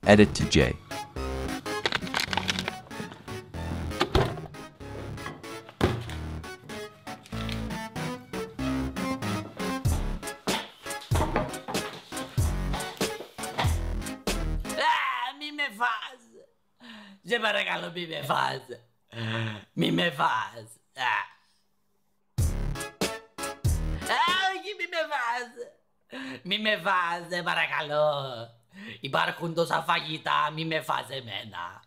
Edit to J. Μη με φας. Σε παρακαλώ μη με φας. Μη με φας. Όχι μη με φας. Μη με φας, σε παρακαλώ. Υπάρχουν τόσα φαγητά, μη με φας εμένα.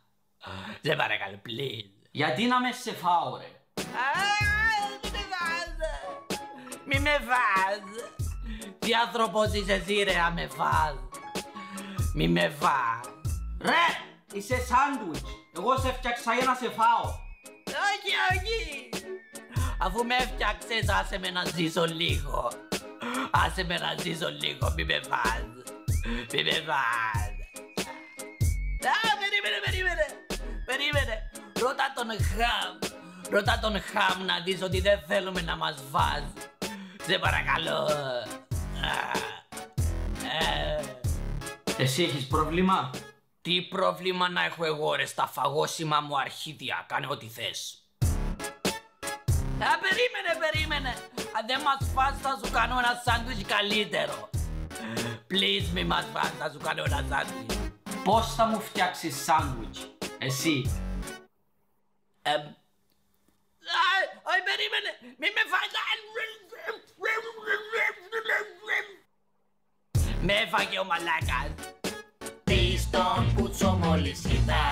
Σε παρακαλώ, please. Γιατί να με σε φάω, ρε. Μη με φας. Μη με φας. Τι άνθρωπος είσαι εσύ ρε, να με φας. Μη με φας. Ρε, είσαι σάντουιτς. Εγώ σε φτιάξα για να σε φάω. Όχι, όχι. Αφού με έφτιαξες, άσε με να ζήσω λίγο. Άσε με να ζήσω λίγο, μη με φας. Μη με φας. Περίμενε. Ρώτα τον Χαμ να δεις ότι δεν θέλουμε να μας φας. Σε παρακαλώ. Εσύ έχεις πρόβλημα. Τι πρόβλημα να έχω εγώ ρε στα φαγώσιμα μου αρχίδια. Κάνε ό,τι θες. Περίμενε. Αν δεν μας φας θα σου κάνω ένα σάντουιτς καλύτερο. Please μη μας φας, θα σου κάνω ένα σάντουιτς. Πώς θα μου φτιάξεις σάντουιτς, εσύ. Όχι, περίμενε. Μη με φας. Με έφαγε ο μαλάκας. Πεις τον Πούτσο μόλις ήρθα.